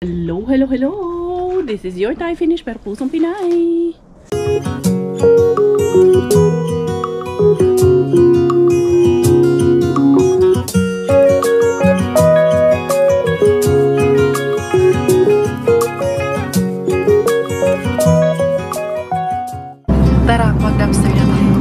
Hello, hello, hello! This is your Thai finish pero pusong Pinay! Tara, mag-dumpster na tayo.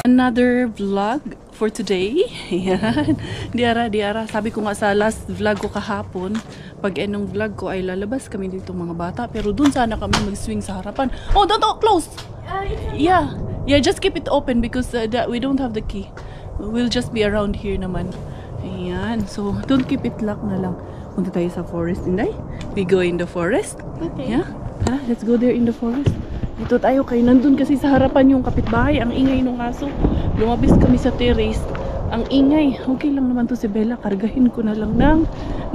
Another vlog for today. Ayan. Diara. Sabi ko nga sa last vlog ko kahapon, pag enong vlog ko ay lalabas kami dito mga bata. Pero dun sana kami mag-swing sa harapan. Oh, don't close! Yeah, just keep it open because we don't have the key. We'll just be around here naman. Ayan. So, don't keep it locked na lang. Punta tayo sa forest, Inday. We go in the forest. Okay. Yeah? Tara, let's go there in the forest. Dito tayo kay nandun kasi sa harapan yung kapitbahay. Ang ingay nung aso. Lumabis kami sa terrace. Ang ingay. Okay lang naman to si Bella. Kargahin ko na lang ng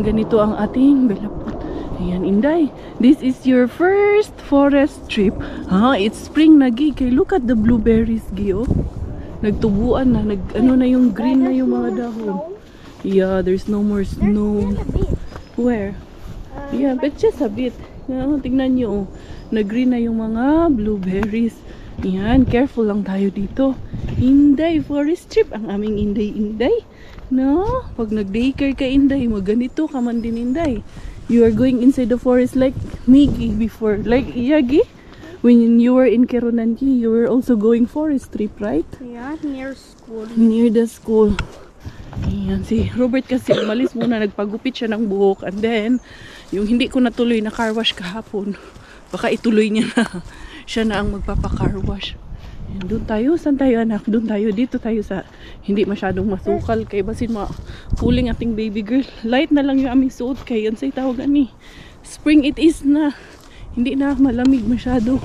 ganito ang ating Bella pot. Ayan, Inday. This is your first forest trip. It's spring na, Gi. Kay look at the blueberries, Gi, oh. Nagtubuan na. Ano na yung green na yung mga dahon. Yeah, there's no more snow. Where? Yeah, but just a bit. Tingnan nyo, oh. Nag-green na yung mga blueberries. Yan, careful lang tayo dito. Inday, forest trip. Ang aming Inday. No? Pag nag-daycare ka, Inday, maganito ka man din, Inday. You are going inside the forest like Miggy before. Like Iyagi? When you were in Keronanji, you were also going forest trip, right? Yeah, near school. Near the school. Ayan, si Robert kasi umalis muna, nagpagupit siya ng buhok. And then, yung hindi ko natuloy na car wash kahapon, baka ituloy niya na. Siya na ang magpapa-car wash. Ayan, doon tayo. Saan tayo, anak? Doon tayo. Dito tayo sa hindi masyadong masukal. Kay basin cooling ating baby girl. Light na lang yung aming suot. Kay yun sa'y tawagan ni. Spring it is na. Hindi na malamig masyado.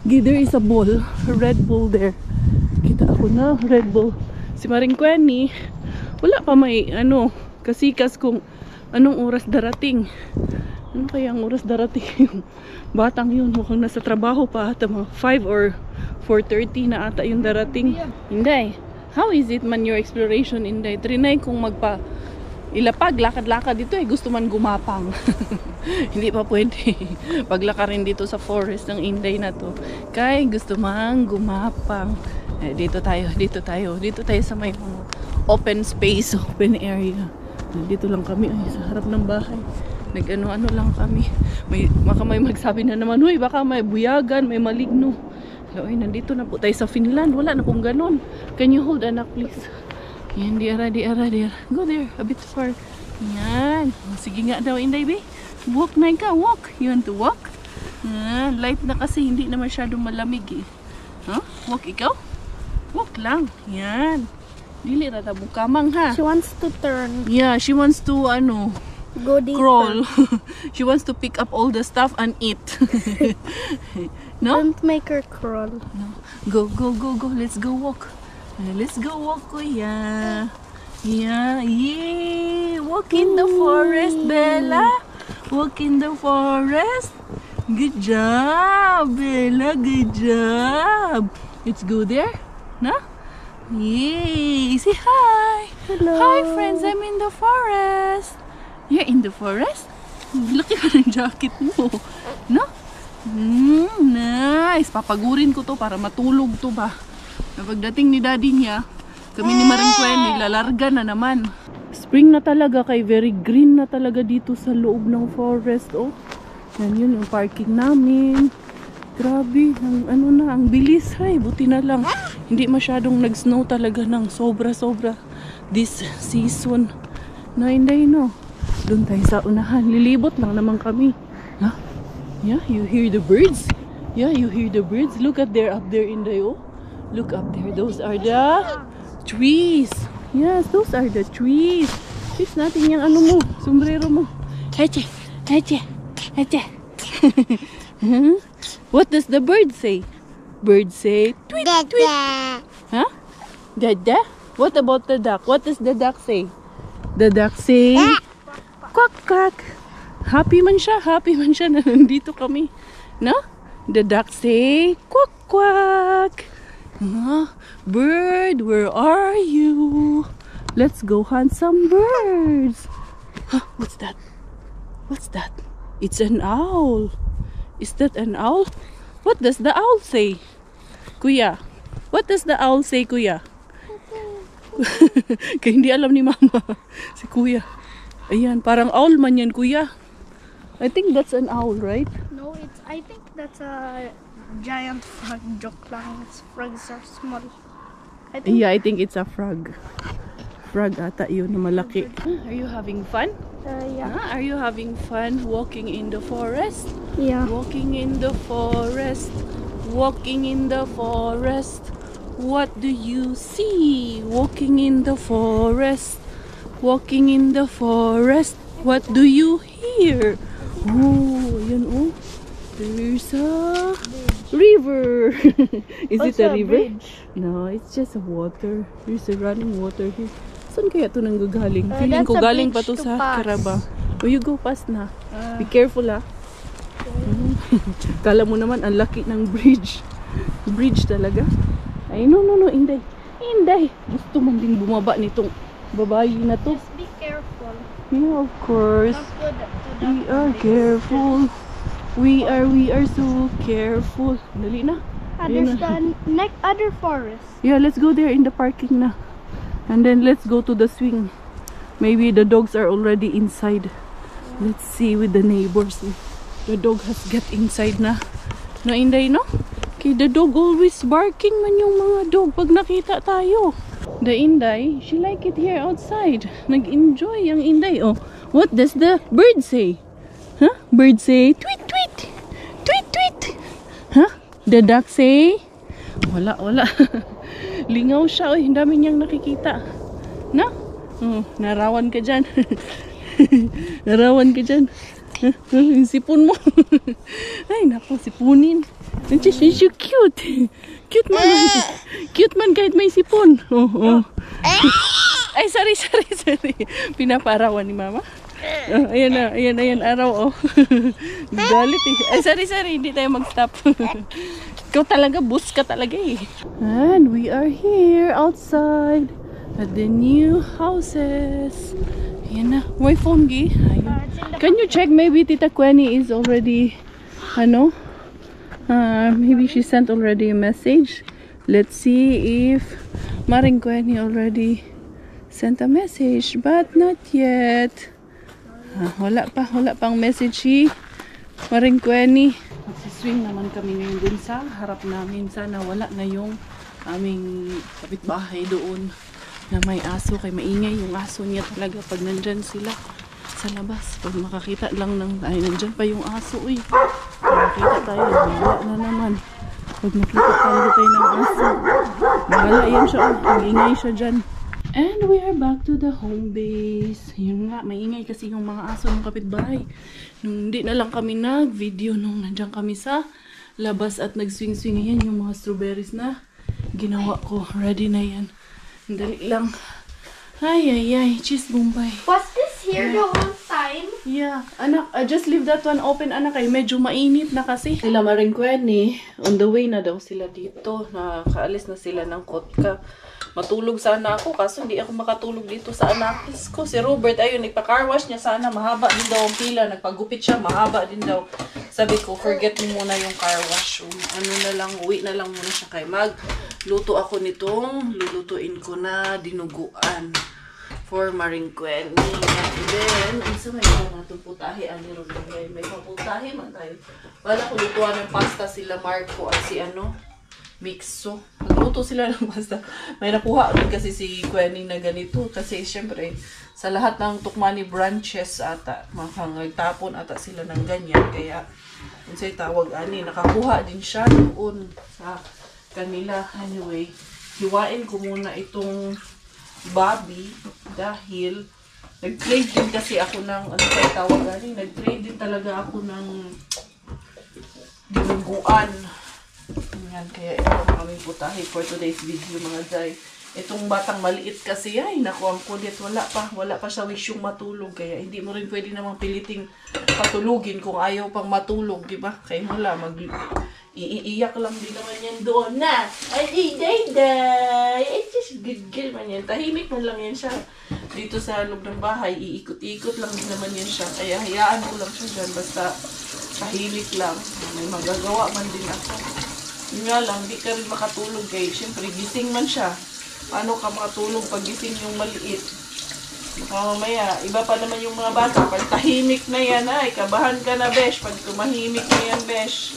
There is a ball. A red ball there. Kita ako na. Red ball. Si Maring Kweni, wala pa may kasikas kung anong oras darating. Ano kaya ang oras darating yung batang yun? Mukhang nasa trabaho pa ata mga 5 or 4:30 na ata yung darating. Inday, how is it man your exploration, Inday? Trinay kung ilapag, lakad-lakad dito gusto man gumapang. Hindi pa pwede. Paglakarin dito sa forest ng Inday na to. Kaya gusto man gumapang. Dito tayo sa may open space, open area. Dito lang kami sa harap ng bahay. Nag-ano lang kami. Baka may magsabi na naman, huy, baka may buyagan, may maligno. Ay, nandito na po tayo sa Finland. Wala na pong ganon. Can you hold, anak, please? Yan, diara. Go there, a bit far. Yan. Sige nga daw, Inday, be. Walk na ka, walk. You want to walk? Yan, light na kasi, hindi na masyadong malamig eh. Walk ikaw? Walk lang. Yan. Dili rata bukamang, ha? She wants to turn. Yeah, she wants to, Go deeper. crawl. She wants to pick up all the stuff and eat. No? Don't make her crawl. No. Go. Let's go walk. Let's go walk, kuya. Yeah. Walk in the forest, Bella. Walk in the forest. Good job, Bella. Good job. Let's go there. No? Yay! Say hi! Hello! Hi friends! I'm in the forest! You're in the forest? Laki ka ng jacket mo. No? Nice! Papagurin ko to para matulog to ba. Pagdating ni daddy niya, kami ni Maring Kweni, lalarga na naman. Spring na talaga kay very green na talaga dito sa loob ng forest. Oh, yan yun yung parking namin. Grabe, ang bilis. Ay, buti na lang. Hindi masyadong nag-snow talaga ng sobra-sobra this season. No, Inday, no? Doon tayo sa unahan. Lilibot lang naman kami. Ha? Yeah, you hear the birds? Yeah, you hear the birds? Look at there, up there, Inday, oh. Look up there. Those are the trees. Yes, those are the trees. Fix natin yung mo, sombrero mo. Heche. What does the bird say? Bird say tweet, tweet. Huh? Dada? What about the duck? What does the duck say? The duck say, quack, quack. Happy man siya na nandito kami. No? The duck say, quack, quack. Bird, where are you? Let's go hunt some birds. What's that? What's that? It's an owl. Is that an owl? What does the owl say? Kuya, what does the owl say, Kuya? Kaya hindi alam ni Mama. Si Kuya. Ayan, parang owl man yan, Kuya. I think that's an owl, right? No, I think that's a giant frog. Joke lang. Frogs are small. Yeah, I think it's a frog. Frog ata yun na malaki. Are you having fun? Yeah. Are you having fun walking in the forest? Yeah. Walking in the forest. Walking in the forest. What do you see? Walking in the forest. Walking in the forest. What do you hear? Oh, yun oh. There's a river. Is it a river? No, it's just a water. There's a running water here. Saan kaya ito nanggagaling? Feeling ko galing pa to sa Carabao. Oh, you go past na. Be careful ah. Kala mo naman ang laki ng bridge. Bridge talaga. Ay, no, Inday. Inday. Gusto man din bumaba nitong babae na to. Just be careful. Yeah, of course. Not good to We are careful. We are so careful. Dali na. There's the other forest. Yeah, let's go there in the parking na. And then let's go to the swing. Maybe the dogs are already inside. Let's see with the neighbors. The dog has get inside na. No, Inday, no? Okay, the dog always barking man yung mga dog pag nakita tayo. The Inday, she like it here outside. Nag-enjoy yung Inday. Oh, what does the bird say? Huh? Bird say, tweet, tweet. Tweet, tweet. Huh? The duck say, wala. Lingaw siya. Oy, ang dami niyang nakikita. No? Oh, narawan ka dyan. Narawan ka dyan. Yung sipon mo. Ay, nako, sipunin. She's so cute. Cute man. Cute man kahit may sipon. Oh. Ay, sorry. Pinaparawan ni Mama. Oh, ayan, araw, oh. Galit eh. Ay, sorry, hindi tayo mag-stop. Ikaw talaga, bus ka talaga eh. And we are here outside at the new houses. Ayan na. My phone, Gi. Can you check maybe Tita Queni is already, maybe she sent already a message. Let's see if Maring Queni already sent a message, but not yet. Wala pang message si Maring Queni. Magsiswing naman kami ngayon dun sa harap namin. Sana wala na yung aming kapitbahay doon na may aso. Kay maingay yung aso niya talaga pag nandyan sila sa labas. Pag makakita lang ng, ay nandyan pa yung aso eh. Pag nakita tayo, wala na naman. Pag nakita tayo ng aso, bahala yan siya. Maingay siya dyan. And we are back to the home base. Yun nga, maingay kasi yung mga aso ng kapitbahay. Nung hindi na lang kami nag-video nung nandiyan kami sa labas at nag-swing-swing. Ayan yung mga strawberries na ginawa ko. Ready na yan. Dali lang. Ay. Cheese Bombay. Was this here the whole time? Yeah. Anak, just leave that one open, anak. Ay, medyo mainit na kasi. Sila Maring Queni, on the way na daw sila dito. Nakaalis na sila ng Kotka. Matulog sana ako kaso hindi ako makatulog dito sa anakis ko. Si Robert, ayun, nagpa-car wash niya sana. Mahaba din daw ang pila. Nagpagupit siya, mahaba din daw. Sabi ko, forget mo muna yung car wash. Uwi na lang muna siya kay magluto ako nitong lulutuin ko na dinuguan for Maring Queni. And then, isa may mga putahe. May paputahe man tayo. Wala ko lutuan ng pasta sila Marco at si Mixo. Nagluto sila ng pasta. May nakuha din kasi si Quening na ganito. Kasi syempre, sa lahat ng Tukmani branches ata, makangagtapon ata sila ng ganyan. Kaya, yun sa'y tawag nakakuha din siya doon sa kanila. Anyway, hiwain ko muna itong Bobby dahil nag-trade din kasi ako ng, nag-trade din talaga ako ng dinuguan. Yan, kaya ito ang aming putahe for today's video mga Jai. Itong batang maliit kasi, ay, naku, ang kulit. Wala pa siya wish yung matulog. Kaya hindi mo rin pwede namang piliting patulugin kung ayaw pang matulog, di ba? Kaya wala, iiyak lang din naman yan doon na. Ay, day. Ay, just good girl man yan. Tahimik man lang yan siya. Dito sa loob ng bahay, iikot-ikot lang din naman yan siya. Kaya hayaan ko lang siya dyan. Basta tahimik lang. May magagawa man din ako. Yun nga lang, di ka rin makatulog kay siyempre gising man siya. Paano ka makatulog pag gising yung maliit? Baka mamaya, iba pa naman yung mga bata. Pag tahimik na yan, ay, kabahan ka na, besh. Pag tumahimik na yan, besh.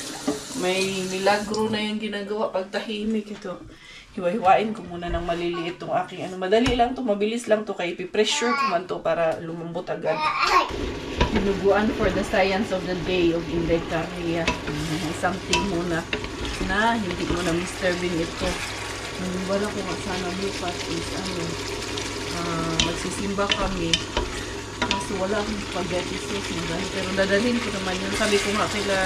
May milagro na yung ginagawa pag tahimik ito. Hiwa-hiwain ko muna ng maliliit itong aking madali lang to, mabilis lang to, kaya ipipressure ko man to para lumambot agad. Dinuguan for the science of the day of Inday Caria. Something muna na hindi mo na disturbing ito. Wala ko nga sana bukas is magsisimba kami. So wala akong spaghetti sauce na pero dadalhin ko naman yun. Sabi ko nga kila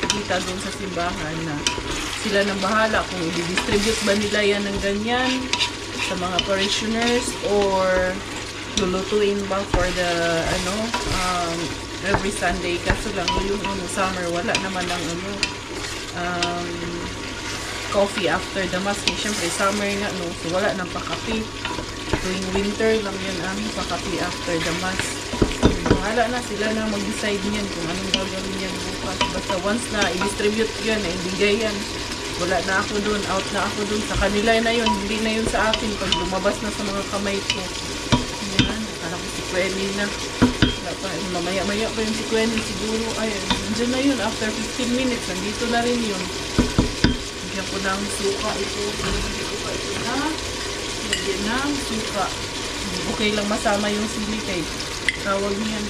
kita doon sa simbahan na sila nang bahala kung i-distribute ba nila yan ng ganyan sa mga parishioners or lulutuin ba for the every Sunday. Kaso lang yung summer wala naman ang coffee after the mass. Siyempre summer nga no, so wala nang pakapi. Tuwing winter lang yan ang pakapi after the mass. Wala na sila na mag-decide niyan kung anong gagawin yan bukas. Basta once na i-distribute yan, ibigay yan. Wala na ako dun, out na ako dun. Sa kanila na yun, hindi na yun sa akin. Pag lumabas na sa mga kamay ko. Yan, akala ko si Quenny na. Mamaya-maya pa yung si Quenny siguro. Ay, nandiyan na yun. After 15 minutes, nandito na rin yun. Lagyan ko ng suka ito. Lagyan ko pa ito na. Lagyan ng suka. Okay lang masama yung sili kay tawag niyan.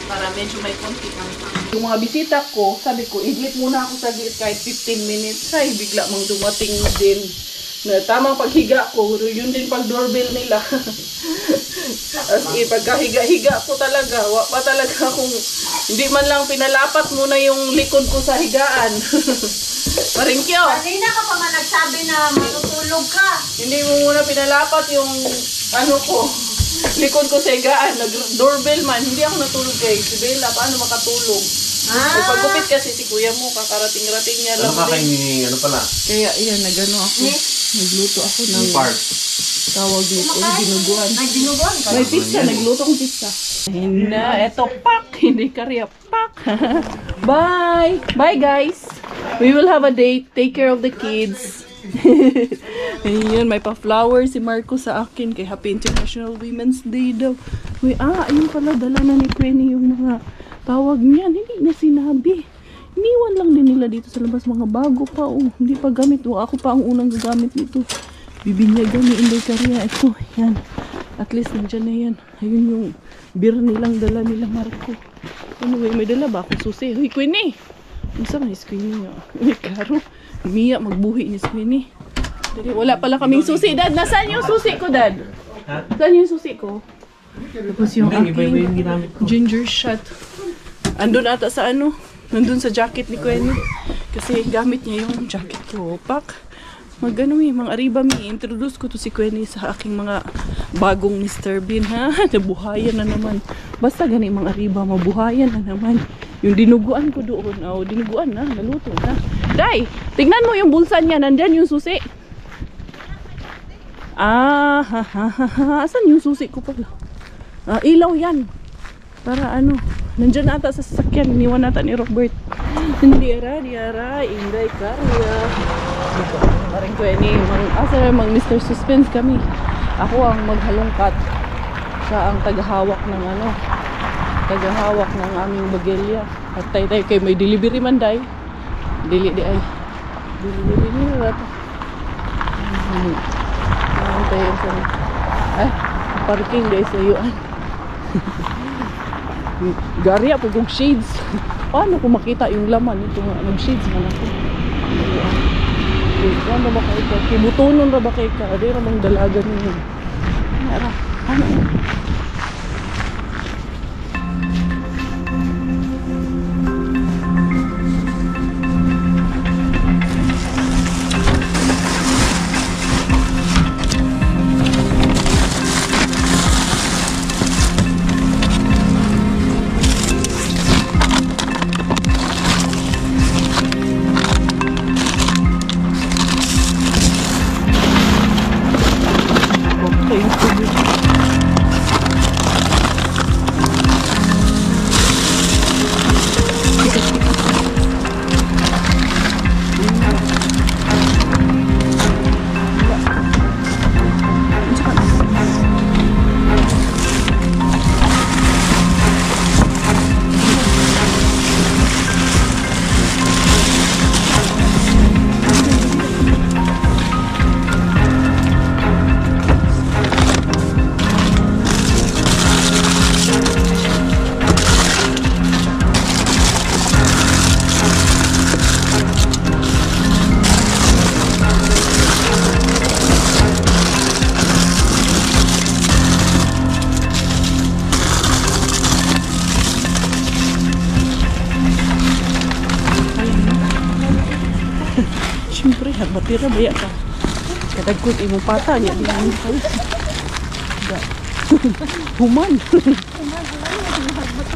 Para medyo may konti ang yung mga bisita ko, sabi ko, idlit muna ako sa gate kahit 15 minutes. Ay, bigla mang dumating din. Na tamang paghiga ko, yun din pag doorbell nila. As in, pagkahiga-higa ko talaga, pa talaga akong, hindi man lang pinalapat muna yung likod ko sa higaan. Paringkyo! Kanina ka pa nga nagsabi na matutulog ka. Hindi mo muna pinalapat yung, ko, likod ko sa higaan. Nag-doorbell man, hindi ako natulog kay si Bella. Paano makatulog? Pagkupit kasi si kuya mo, kakarating-rating niya lang. Ano kakainin, pala? Kaya, yan, nagano ako. Nagluto ako ng tawag dito, dinuguan. Ay, dinuguan ka? May pizza, nagluto akong pizza. Eto, pak! Hindi karya, pak! Bye! Bye, guys! We will have a date. Take care of the kids. Ayun, may pa-flower si Marco sa akin kay Happy International Women's Day daw. Ayun pala, dala na ni Quenny yung mga tawag niyan. Hindi na sinabi. Iniwan lang din nila dito sa labas, mga bago pa. Hindi pa gamit. Ako pa ang unang gagamit nito. Bibinyagan ni Inday Caria. Ito, yan. At least nandyan na yan. Ayun yung beer nilang dala nila Marco. Anyway, may dala ba akong susi? Huy, Quenny! Masa man is Quenny nga? May karo. Mia, magbuhi ni Quenny. Wala pala kaming susi. Dad, nasaan yung susi ko, Dad? Saan yung susi ko? Tapos yung aking ginger shot. Andun ata sa nandun sa jacket ni Quenny. Kasi gamit niya yung jacket ko. Pak. Mga Arriba introduce ko to si Quenny sa aking mga bagong Mr. Bean, ha? Nabuhayan na naman. Basta gani mga Arriba, mabuhayan na naman. Yung dinuguan ko doon. Dinuguan na, naluto na. Day, tingnan mo yung bulsa niya. Nandyan yung susi. Asan yung susi ko pala? Ilaw yan. Para nandyan ata sa sasakyan. Iniwan nata ni Robert. Diara, Inday Caria. Parang Quenny, mag Mr. Suspense kami. Ako ang maghalongkat. Siya ang tagahawak ng tagahawak ng aming bagelya. At tayo kay may delivery man day. Dili nila ito. Parking guys sa iyo. Garya po kong shades. Paano ko makita yung laman ito nga? Nag-shades man ako. Ano ba kayo ka? Kibutunon ra ba kayo ka? Adi ramang dalaga ninyo. Ano? tira baya ka. Kadagkot imong pata niya di mo kayo. Human.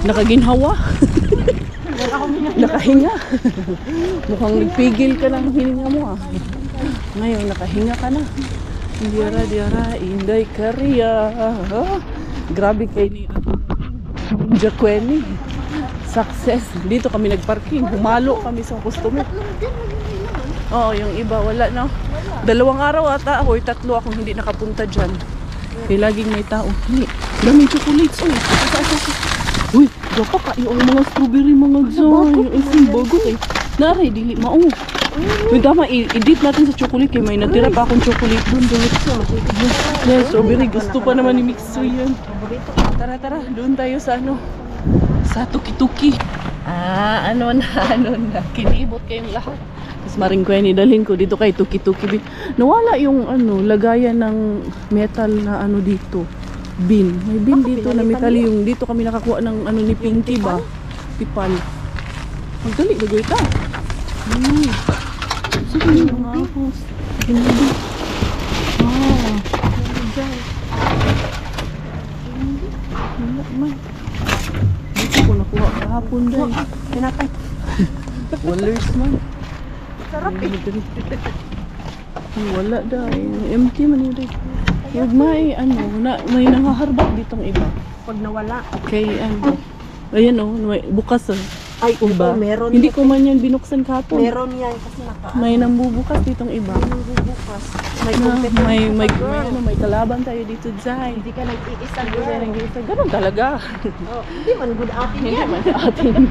Nakaginhawa. Nakahinga. Mukhang nagpigil ka ng hininga mo ah. Ngayon nakahinga ka na. Diara, inday kariya. Grabe kayo ni Jacqueline. Success. Dito kami nagparking. Humalo kami sa customer. Oo, yung iba wala no. 2 araw ata or 3 akong hindi nakapunta dyan. Kaya laging may tao. Hindi. Daming chocolates. Uy, dapat kayo ang mga strawberry mga zay. Ang bago kay. Naray, dili mao. Uy, tama. I-dip natin sa chocolate kaya may natira pa akong chocolate doon. Yes, strawberry. Gusto pa naman ni Mixoy yan. Tara. Doon tayo sa ano. Sa tuki-tuki. Ano na. Kinibot kayong lahat. Mas maring ko yan, idalhin ko dito kay tuki-tuki. Nawala yung ano, lagayan ng metal na ano dito. Bin. May bin dito na metal yung dito kami nakakuha ng ano ni Pinky ba? Tipal. Magdali, gagawin ka. Sige yung mga ahos. Hindi. Wala man. Dito ko nakuha kahapon dahil. Pinatay. Wallers man. Sarap eh. Wala dahil. Empty man yun dahil. Huwag may nanghaharbak ditong iba. Pag nawala. Okay, ano. Ayan o, bukas o. Ay, Iba. meron. Hindi ko man yan binuksan kahapon. Meron yan kasi May nambubukas ditong iba. bukas. May kalaban tayo dito, Zay. Hindi ka nag-iisa Hindi tayo nag-iisa. Ganun talaga. Hindi man good atin Hindi yan. man atin yan.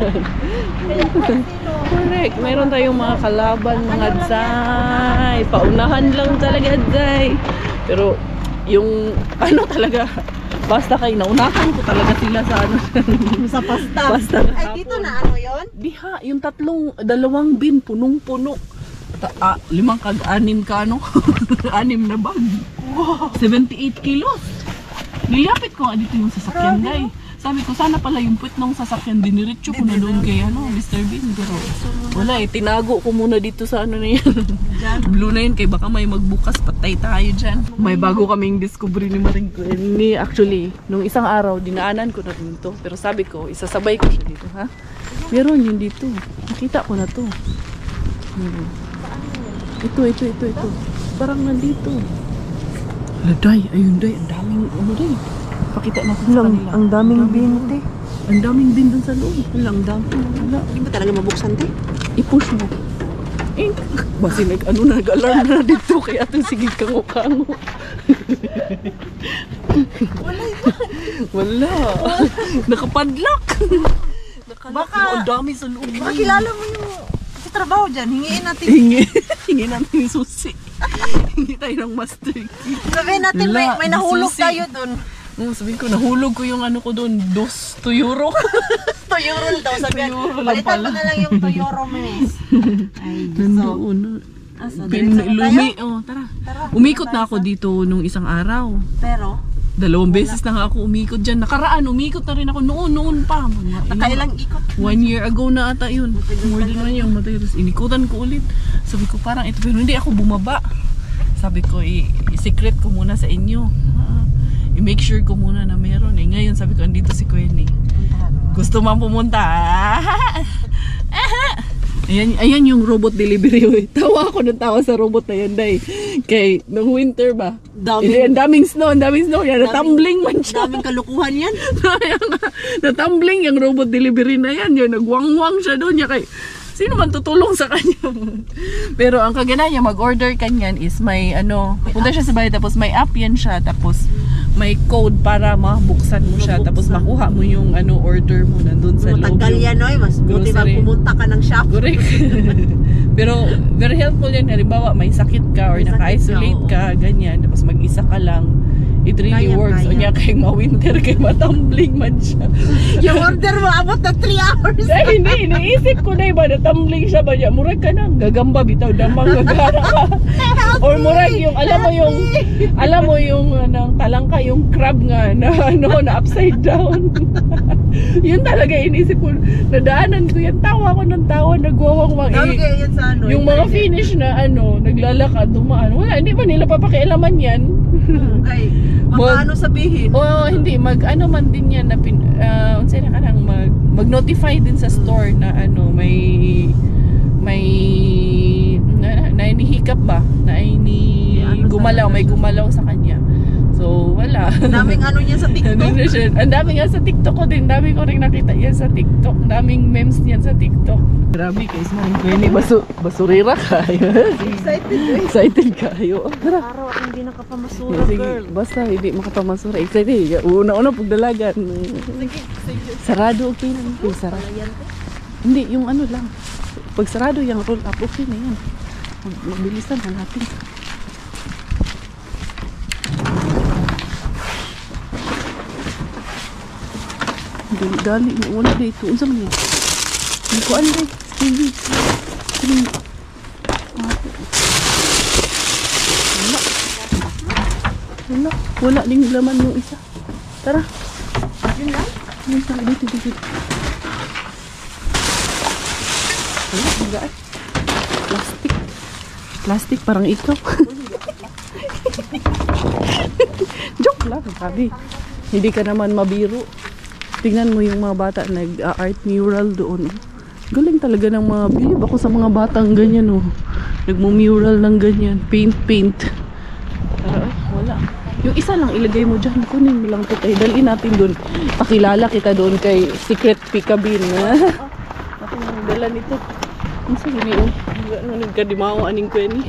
Correct. Mayroon tayong mga kalaban, mga Zay. Paunahan lang talaga, Zay. Pero, yung ano talaga, basta kayo, naunahan ko talaga sila sa ano. Sa pasta. Basta Ay, dito na ano yon? Diha, yung 2 bin, punong-puno. 5 kag 6 ka ano? 6 na bag. 78 kilos. Nilapit ko nga dito yung sasakyan, guys. Sabi ko, sana pala yung puwit ng sasakyan, diniretso ko na doon kay ano, Mr. Bean. Pero wala eh, tinago ko muna dito sa ano na yan. Blue na yun, kay baka may magbukas, patay tayo dyan. May bago kaming discovery ni Maring Kueni. Actually, nung isang araw, dinaanan ko na rin to. Pero sabi ko, isasabay ko siya dito, ha? Meron yun dito. Nakita ko na to. Ito. Parang nandito. Laday, ayun day, ang daming ano day. Pakita na ko sa kanila. Ang daming binte. Ang daming bin dun sa loob. Ang dami. Wala. Hindi ba talaga mabuksan te? I-push mo. Basi nag-alarm na dito. Kaya ito sige kango-kango. Wala. Nakapadlock. Baka, ang dami sa loob. makilala mo yung sa trabaho dyan. Hingiin natin. Hingi natin yung susi. Hingi tayo ng master key. Sabihin natin Wala, may nahulog susi. tayo dun. Sabihin ko, nahulog ko yung ano ko doon, 2 euro. Toyorol daw sabihin. Toyorol lang Palitan pala. mo na lang yung Toyoro minis. Ay, Nandoon. Tara. Umikot na ako dito nung isang araw. Pero, 2 beses na nga ako umikot dyan. Nakaraan, umikot na rin ako noon pa. nakailang ikot. 1 year ago na ata yun. More than 1 year. Inikutan ko ulit. Sabi ko parang ito, pero hindi ako bumaba. Sabi ko, i-secret ko muna sa inyo. I-make sure ko muna na meron. Ngayon sabi ko, andito si Kueni. Gusto man pumunta. Ayan yung robot delivery. Tawa ako ng tawa sa robot na yan, day. Kay, nung winter ba? Ang daming snow. Yan, natumbling man siya. Daming kalukuhan yan. Natumbling yung robot delivery na yan. Yung nagwangwang siya doon. Kay, sino man tutulong sa kanya? Pero ang kagana niya, mag-order kanyan is may punta siya sa bahay, tapos may app yan siya, tapos may code para mabuksan mo siya, tapos makuha mo yung order mo nandun sa loob. Matagal yan, oy. Mas buti bang grocery. pumunta ka ng shop. Correct. Pero very helpful yan. Halimbawa, may sakit ka or May sakit naka-isolate ka, ka, ganyan, tapos mag-isa ka lang. It really Kaya, works. kaya. O niya kay ma-winter, kay matumbling man siya. Yung order mo, abot na 3 hours. Ay, hindi. Iniisip ko na iba, natumbling siya ba niya? Murag ka na, gagamba, bitaw, damang gagara ka. Or murag yung, alam mo yung, talangka, yung crab nga, na upside down. Yun talaga, inisip ko, nadaanan ko yan, tawa ko ng tawa, nagwawang-wang. Sabi kayo yan sa Amerikano. Yung mga Finnish na naglalakad, dumaan. Wala, hindi ba nila papakialaman yan? Ay, ano sabihin? Oo, hindi. Ano man din yan na unsay na kanang mag-notify din sa store na may nahihikap ba? Gumalaw, may gumalaw sa kanya. So, wala. Daming niya sa TikTok. Ang dami nga sa TikTok ko din. Dami ko rin nakita yan sa TikTok. Daming memes niyan sa TikTok. Grabe guys, maring Queenie. Basurira kayo. Excited kayo. Araw at hindi nakapamasura, Sige, girl. basta hindi makapamasura. Excited. Una-una pagdalagan. Sige. Sarado, okay lang. Sarado. Hindi, yung lang. Pag sarado yung roll up, okay na yan. Mabilisan na natin. Dali, wala dito. Unsa man yan? Hindi ko anday. Sige. Wala ding laman yung isa. Tara. Yun lang? Dito. Wala, magaan. Plastic, parang ito. Joke lang, sabi. Hindi ka naman mabiro. Tingnan mo yung mga bata nag-art mural doon. Galing talaga ng mga bilib ako sa mga batang ganyan nagmo-mural ng ganyan. Paint. Wala. Yung isa lang ilagay mo dyan. Kunin mo lang ito tayo. Dalhin natin doon. Pakilala kita doon kay Secret Pikabin. Ako nang dala nito. Ang sige niyo. Nagkadimawa aning Queenie.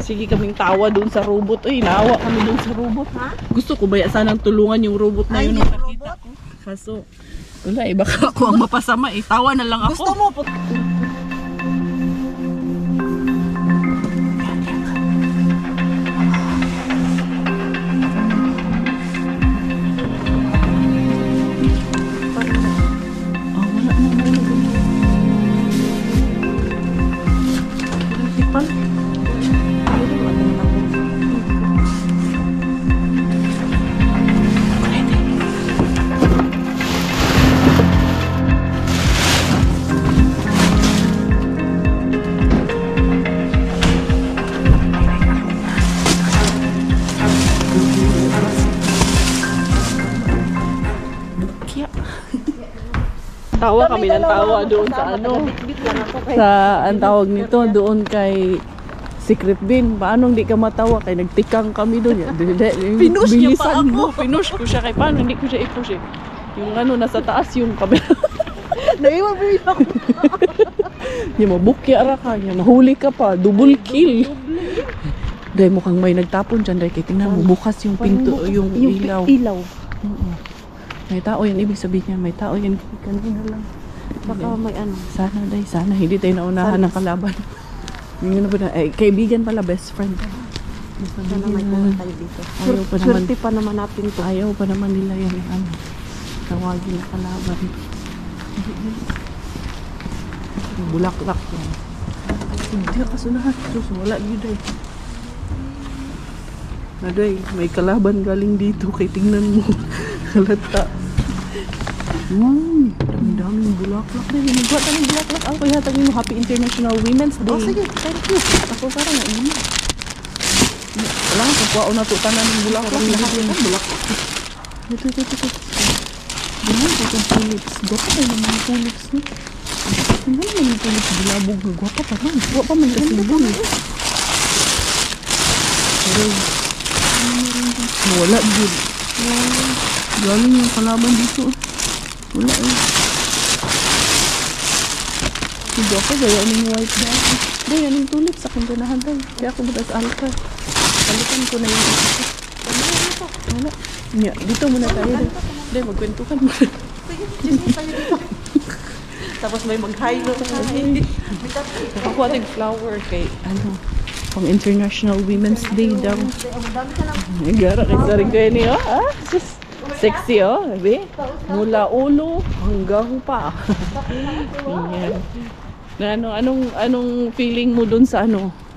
Sige kaming tawa doon sa robot. Ay, naawa kami doon sa robot. Gusto ko ba sanang tulungan yung robot na yun. Nakita ko. Kaso, wala baka ako ang mapasama tawa na lang ako. Gusto mo po? Wala na. Tipal. Tawa kami ng tawa doon sa sa ang tawag nito doon kay Secret Bin. Paano hindi ka matawa kay nagtikang kami doon. Pinush niya pa ako. Pinush ko siya kay paano hindi ko siya i-push Yung nasa taas yung kabila. Naiwan mo yun ako. Yung mabukya ra ka niya. Mahuli ka pa. Double kill. Dahil mukhang may nagtapon dyan. Dahil tingnan mo bukas yung pinto, yung ilaw. May tao yan, ibig sabihin niya, may tao yan kanina lang. Baka may Sana, hindi tayo naunahan ng kalaban. Yung kaibigan pala, best friend. Sana may kuha tayo dito. Ayaw pa naman. Swerte pa naman natin to. Ayaw pa naman nila yan, tawagin na kalaban. Bulaklak yan. Hindi ka kasunahan. Sus, wala dito Naday, may kalaban galing dito. Kay tingnan mo. Halata. Ang daming bulaklak na yun. Nagbuhat ng bulaklak. Ako yatag mo Happy International Women's Day. Sige, thank you. Ako parang nainin. Wala nga, pagkuha na ito. Tanan ng bulaklak. Lahat yung bulaklak. Ito. Yan, ito yung tulips. Gwapa tayo ng mga tulips. Tingnan naman yung tulips. Bilabog na gwapa pa rin. Gwapa pa man kasi bun. Pero, wala din. Galing yung kalaban dito. Wala Hindi ako, gaya ng white dahil. Dahil, anong tulip sa kundanahan tayo. Kaya ako butas alka. Palitan ko na yung isa. Wala. Dito muna tayo. Dahil, magkwentukan mo. Tapos may mag-hilo. Nakakuha tayong flower kay, pang International Women's Day daw. Nagara kay Saring Queenie, sexy, be? Mula ulo hanggang pa. Yan. Anong feeling mo dun sa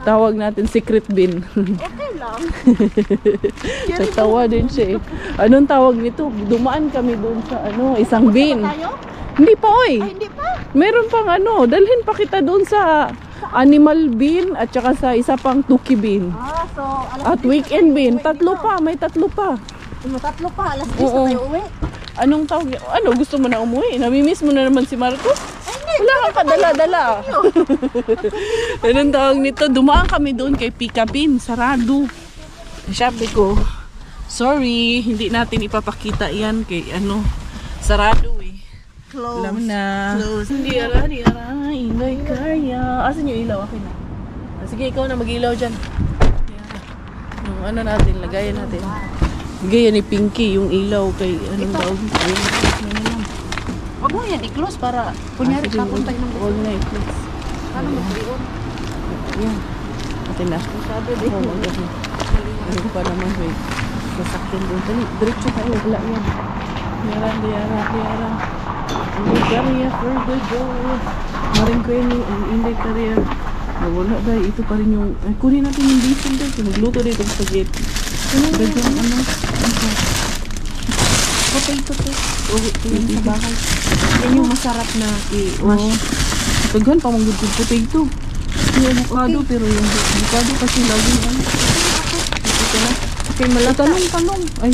tawag natin Secret Bin? Okay lang. Nagtawa din siya Anong tawag nito? Dumaan kami dun sa isang bin. Tayo? Hindi pa, oy. Ay, hindi pa. Meron pang dalhin pa kita doon sa animal bean at saka sa isa pang tuki bean. So, At weekend bean. Tatlo pa, may tatlo pa. Tatlo pa, alas 10 Oo. na tayo uwi. Anong tawag? Ano, gusto mo na umuwi? Namimiss mo na naman si Marcos? Wala kang kadala-dala. Anong tawag nito? Dumaan kami doon kay Pika Bean. Sarado. Sabi ko, sorry, hindi natin ipapakita yan kay ano. Sarado eh. Close. Alam na. Close. Hindi ara, inday kaya. Asan yung ilaw? Akin na. Sige, ikaw na mag-ilaw dyan. Yung ano natin, lagayan natin. Lagayan ni Pinky yung ilaw kay anong tawag nito? Huwag mo yan i-close para kunyari papunta ng buko. Huwag na i-close. Paano mag-ion? Yan. Atin na. Sabi Oo, wag na. Ano pa naman, wait. Sasakyan doon. Dali, diretso tayo. Wala yan. Diara. Inday Career for the go. Maring Queenie, ang Inday Career. Wala dahil ito pa rin yung... Ay, kunin natin yung diesel dahil. Nagluto dito ng spaghetti. Dagyan ano? Potato to. Oh, Yan sa bahay. Yan yung masarap na i-wash. Daghan pa manggod yung potato. Yung avocado, pero yung avocado kasi laging ano. Ito na. Okay, malata. Talong. Ay,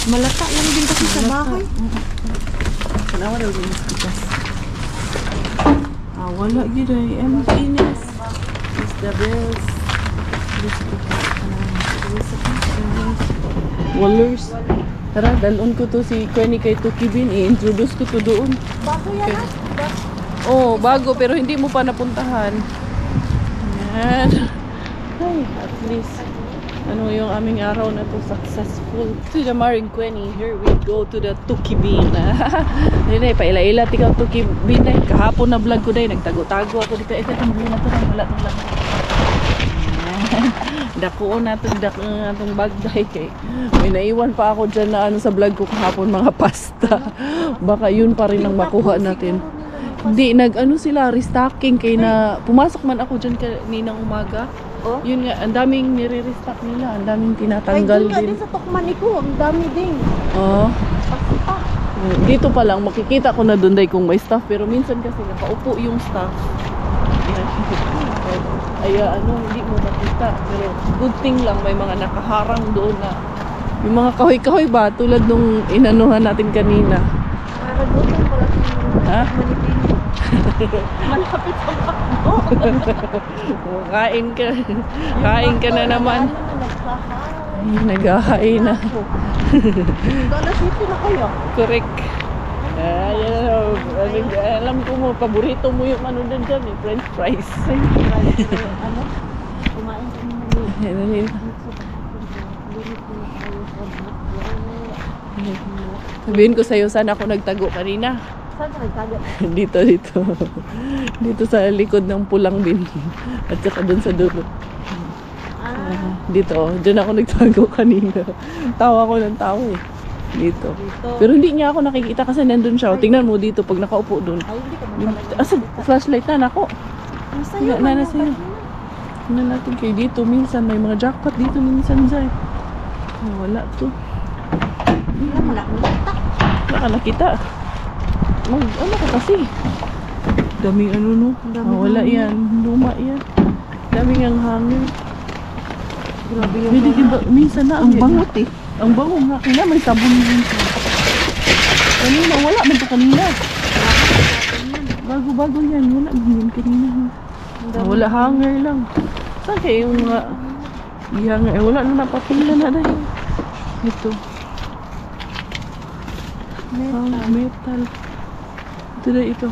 Malata lang din kasi sa bahay. Kanawa daw din kita. Wala gid ay emptiness is the best. Wallers. Tara, dalon ko to si Queenie kay Tuki Bean. I-introduce ko to doon. Bago yan ha? Oh, bago pero hindi mo pa napuntahan. Yan. Ay, at least ano yung aming araw na to successful. To the Maring Queenie, here we go to the Tuki Bean. Hindi na, paila-ila tikaw Tuki Bean dahil kahapon na vlog ko dahil nagtago-tago ako dito. Ito muna to lang, wala itong laman. Dakuon natong bag dahil kay may naiwan pa ako dyan na ano sa vlog ko kahapon, mga pasta. Baka yun pa rin ang makuha natin. Hindi, nag-ano sila, restocking kay na pumasok man ako dyan kaninang umaga. Oh? Yun nga, ang daming nire-restock nila, ang daming Ay, tinatanggal doon nga din. din sa Tokman ko. Ang dami din. Oo. Pasta. Dito pa lang, makikita ko na doon dahil kung may staff. Pero minsan kasi nakaupo yung staff. Ay, ano, hindi mo makita. Pero good thing lang, may mga nakaharang doon na yung mga kahoy-kahoy ba, tulad nung inanuhan natin kanina. Naragutan pala Ha? Manipin. Malapit sa bako. Kain ka. Kain ka na naman. Ay, naghahain na. Galasipin na kayo. Correct. Alam ko mo, paborito mo yung ano dyan eh, french fries. Ano? Kumain kami ng Sabihin ko sa'yo, saan ako nagtago kanina? Saan ka nagtago? Dito sa likod ng pulang bin. At saka dun sa dulo. Dito, dyan ako nagtago kanina. Tawa ko ng tawa eh. Dito. Pero hindi niya ako nakikita kasi nandun siya. Tingnan mo dito pag nakaupo dun. Ay, hindi ka man pala. Asa, flashlight na nako. Nasa'yo Na sa'yo. Tingnan natin kayo dito. Minsan may mga jackpot dito minsan dyan. Wala to. Wala mo na. Wala ka nakita. Ano ka kasi? Daming ano no? Wala yan. Luma yan. Daming ang hangin. Grabe yung Pwede din ba? Minsan na. Ang bangot eh. Ang bango nga. Kaya may sabon din. Kanina. Wala man to kanina. Bago-bago yan. Wala man yan kanina. Wala hanger lang. Saan kayo yung mga hanger? Wala na napapila na dahil. Ito. Metal. Ito na ito.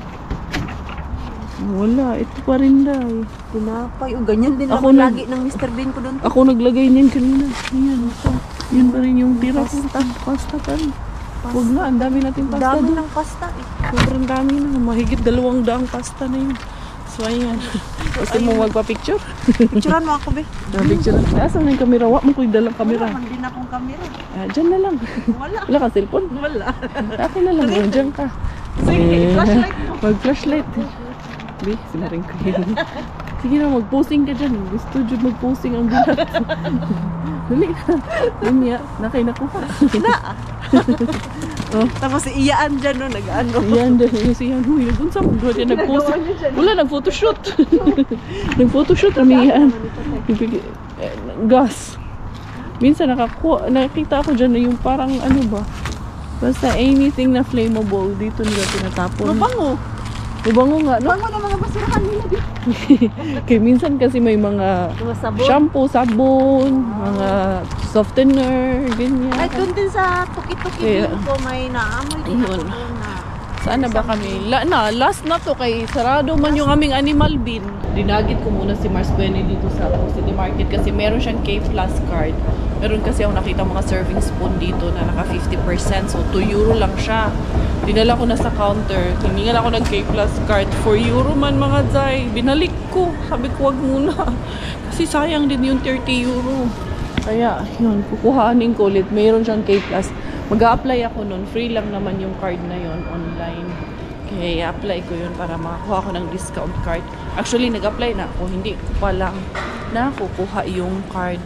Wala. Ito pa rin dahil. Tinapay. O, ganyan din Ako naman nag- lagi ng Mr. Bean ko doon. Ako naglagay niyan kanina. Ayan. Ito. Yan pa rin yung tira ko. Pasta pa rin. Huwag na. Ang dami natin Ang pasta dami doon. ng pasta eh. Sobrang dami na. Mahigit 200 pasta na yun. So, ayan. Gusto mo magpa-picture? Picturean mo ako be. Picture na. Asan na yung kamera? Wak mo ko yung dalang kamera. Wala man din akong kamera. Dyan na lang. Wala. Wala ka cellphone? Wala. Akin na lang. Dyan ka. Sige, flashlight mo. Mag-flashlight. Di, sinaring ko yun. Sige na, mag-posing ka dyan. Gusto dyan mag-posing ang bilat. Dali na. Dunya, nakay nakuha. Na. Oh. Tapos si Iyaan dyan no, nag-ano. Yan din siya. Huy, nagunsa mo doon yan nag-post. Wala nag-photoshoot. Nag-photoshoot kami yan. Gas. Minsan nakita ako dyan na yung parang ano ba. Basta anything na flammable dito nila tinatapon. Mabango. Mabango nga, no? Bango na mga basurahan nila dito. Kaya minsan kasi may mga Mga sabon. shampoo, sabon, mga softener, ganyan. Ay, doon din sa tuki-tuki Kaya- dito may naamoy din Ayun. ako doon na. Saan na ba kami? Last na to kay sarado man yung aming animal bin. Dinagit ko muna si Mars Benny dito sa City Market kasi meron siyang K Plus card. Meron kasi ako nakita mga serving spoon dito na naka 50%. So 2 euro lang siya. Dinala ko na sa counter. Hiningal ako ng K Plus card. 4 euro man mga Zay. Binalik ko. Sabi ko wag muna. Kasi sayang din yung 30 euro. Kaya yun, kukuhanin ko ulit. Meron siyang K Plus. Mag-a-apply ako nun. Free lang naman yung card na yon online. Kaya i-apply ko yun para makakuha ko ng discount card. Actually, nag-apply na ako. Hindi ko pa lang nakukuha yung card.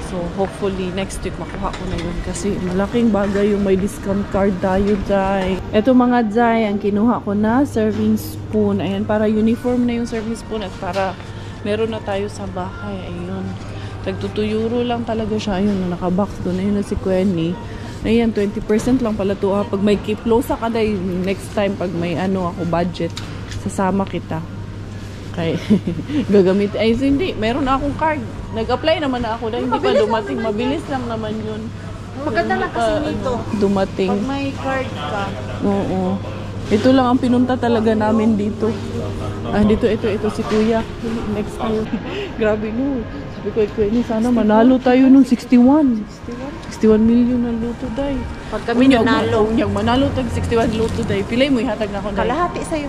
So, hopefully, next week makuha ko na yun. Kasi malaking bagay yung may discount card tayo, Jai. Ito mga Jai, ang kinuha ko na serving spoon. Ayan, para uniform na yung serving spoon at para meron na tayo sa bahay. Ayun. Tag 2 euro lang talaga siya. Ayun, nakabox doon. Ayun na si Quenny. Ayan, 20% lang pala to. Pag may kiplosa ka dahil next time pag may ano ako budget, sasama kita. Kay gagamit. Ay, hindi. Meron na akong card. Nag-apply naman na ako dahil hindi pa dumating. Mabilis lang naman yun. Maganda lang kasi nito. Dumating. Pag may card ka. Oo. Ito lang ang pinunta talaga namin dito. Ito si Kuya. Next time. Grabe no. Sabi ko, Kuya, sana manalo tayo nung 61 million na loto day. Pag kami nanalo. Manalo tag 61 loto day. Pilay mo ihatag na ako day. Kalahati sa'yo.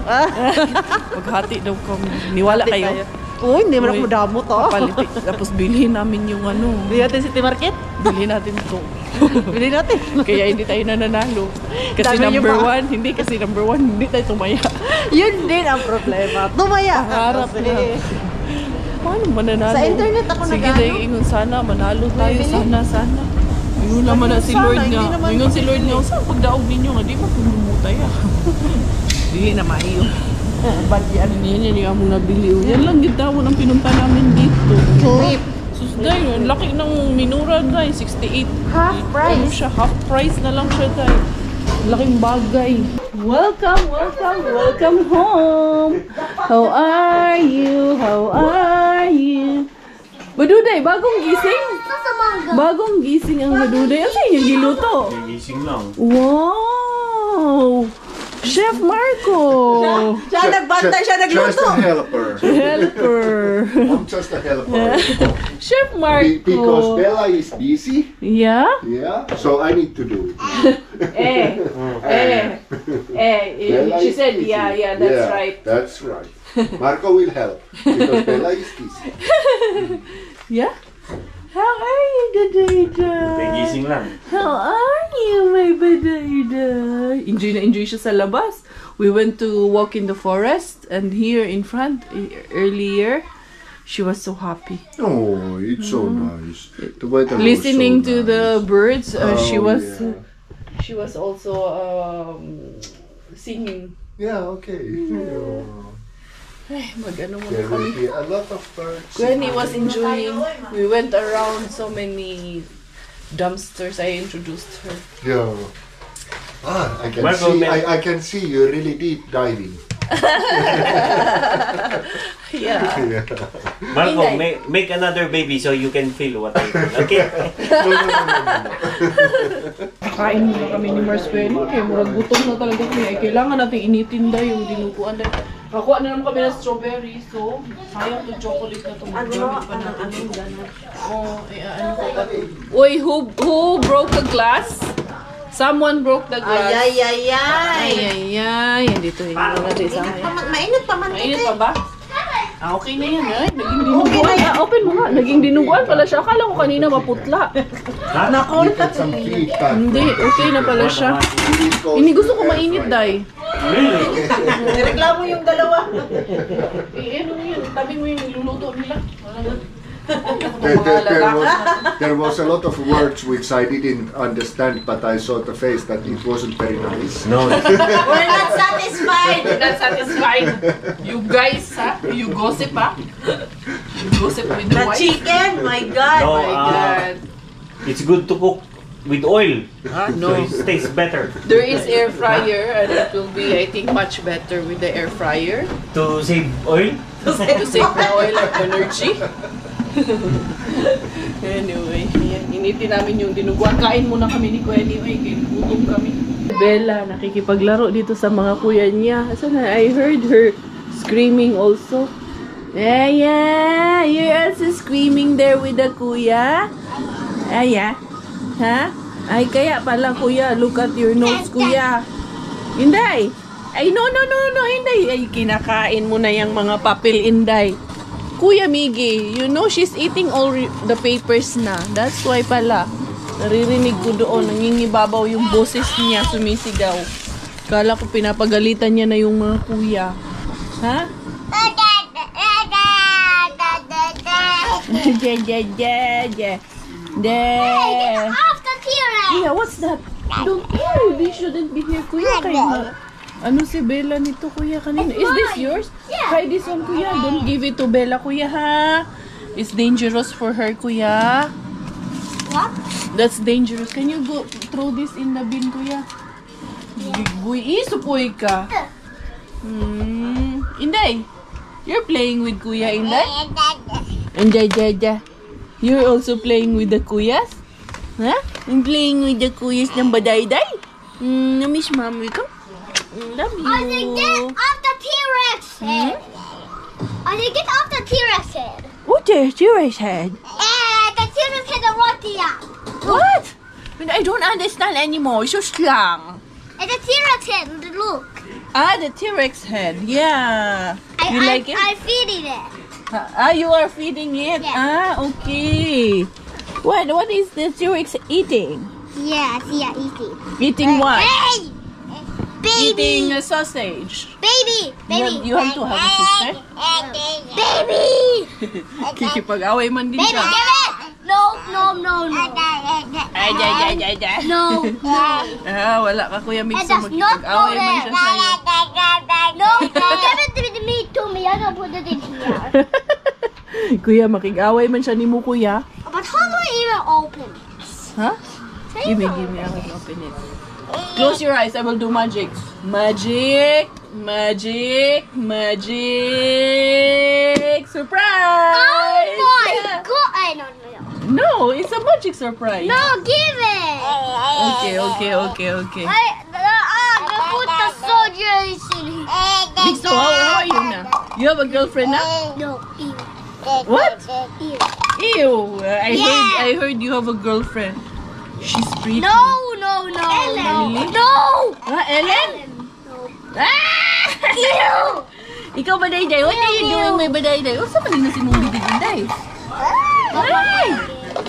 Paghati daw kami. Niwala kayo. Uy, hindi mo na Uy, kumudamo to. Papalitik. Tapos bilhin namin yung ano. Bili natin City Market. Bilhin natin to. Bili natin. Kaya hindi tayo nananalo. Kasi Dami niyo number pa. 1, hindi kasi number 1, hindi tayo tumaya. Yun din ang problema. Tumaya. Harap Kasi na. Paano mananalo? Sa internet ako Sige, nag-ano. dahil ingon sana, manalo tayo. Bili? Sana. Ayun naman na si Sana, Lord hindi nga. naman Ingon si Lord mabili. nga, saan pagdaog ninyo nga, di ba pumumutay Dili na maayo. Bad yan. Yan yung among nabili. Yan lang gitawon ang pinunta namin dito. Clip. Sus, dahil, ang laki ng minura dahil, 68. Half price. Ano siya, half price na lang siya dahil. Laking bagay. Welcome home. How are you? Baduday, bagong gising? Bagong gising ang Baduday. Ano sa inyong giluto? Gising lang. Wow! Chef Marco! Siya nagbantay, siya Just nagluto. a helper. Helper! I'm just a helper. Chef Marco! Because Bella is busy. Yeah? Yeah. So I need to do it. Bella She is said, busy. yeah, that's right. That's right. Marco will help because Bella is busy. Yeah? How are you, Dadayda? Gising lang. How are you, my Dadayda? Enjoy na enjoy siya sa labas. We went to walk in the forest and here in front, earlier, she was so happy. Oh, it's so nice. The weather was Listening so to the nice. birds, she Oh, was yeah. she was also singing. Yeah, okay. Ay, mag-ano muna There will kami. be a lot of birds. Granny was enjoying. We went around so many dumpsters. I introduced her. Yeah. I can Marco, see. may- I can see you really deep diving. Yeah. Yeah. Marco, Inday. make another baby so you can feel what I feel. Okay? No. Kain muna kami ni Marcelo. Kaya murag gutom na talaga kami. Ay, kailangan natin initin dahil yung dinuguan dahil. Nakuha na naman kami ng strawberry. So, sayang to chocolate na ito. Magamit pa natin. Oh, ano ko pa ito. Uy, who broke the glass? Someone broke the glass. Ay, ay, ay. Ay. Dito yung natin sa akin. Mainit pa man. Mainit pa ba? Okay na yan, eh. Naging dinuguan. Open mo nga. Naging dinuguan pala siya. Akala ko kanina maputla. You get some feed back. Hindi, okay na pala siya. Hindi gusto ko mainit, Day. Really? Nireklamo yung dalawa. Ano yun? Tabi mo yung niluluto nila. There was a lot of words which I didn't understand, but I saw the face that it wasn't very nice. No. We're not satisfied. You're not satisfied. You guys, ha? You gossip, ha? You gossip with the The wife. chicken, my God. No, My God. it's good to cook with oil. No. So it tastes better. There is air fryer and it will be, I think, much better with the air fryer To save oil? to save the oil and energy. Anyway, yan. Initin namin yung dinuguan. Kain muna kami ni Kuya anyway. Gutom kami. Bella, nakikipaglaro dito sa mga kuya niya. Asan na? I heard her screaming also. Yeah, you're also screaming there with the kuya? Yeah. Ha? Ay, kaya pala kuya. Look at your nose, kuya. Inday! Ay, no, Inday. Ay, kinakain mo na yung mga papel, Inday. Kuya Miggy, you know she's eating all the papers na. That's why pala. Naririnig ko doon. Nangingibabaw yung boses niya. Sumisigaw. Kala ko pinapagalitan niya na yung mga kuya. Ha? Yeah, what's that? Don't worry, they shouldn't be here, kuya. Kaya ano si Bella nito, kuya, kanina? Is this yours? Try this one, kuya. Don't give it to Bella, kuya, ha? It's dangerous for her, kuya. What? That's dangerous. Can you go throw this in the bin, kuya? Boy, isupoy ka. Inday, you're playing with kuya, Inday? Inday, you're also playing with the kuyas? Huh? I'm playing with the kuyas ng badayday? Namiss mommy ko? Love you. I think get off the T-Rex head. I think get off the T-Rex head. What is your head? The T-Rex head is right here. What? I don't understand anymore. So slang. And the T-Rex head, look. Ah, the T-Rex head. Yeah. You like it? I'm feeding it. You are feeding it? Yes. Ah, okay. What is the T-Rex eating? Yeah, eating. Eating what? Hey! Baby! Eating a sausage. Baby! You have to have a sister? Baby! Kikipag-away man din Baby, siya. give it! No. Ay. No. Ah, wala ka Kuya And Mixo. that's not Magkipag-away man siya sa'yo. No, give it to me. I'm gonna put it in here. Kuya, makig-away man siya ni mo, Kuya. But how do I even open this? Ha? Give me. I will open it. Close your eyes. I will do magic. Magic. Surprise! Oh my Yeah. god! No. No, it's a magic surprise. No, give it! Okay. I put the soldiers in here. Mixo, how are you now? You have a girlfriend now? No, ew. What? Ew. Ew. Yeah. I heard you have a girlfriend. She's pretty. No. Really? No! Ah, Ellen? Ah! Ew! Ikaw, Badayday, what are you doing, my Badayday? O, saan man na si Mumbi Day? Ay!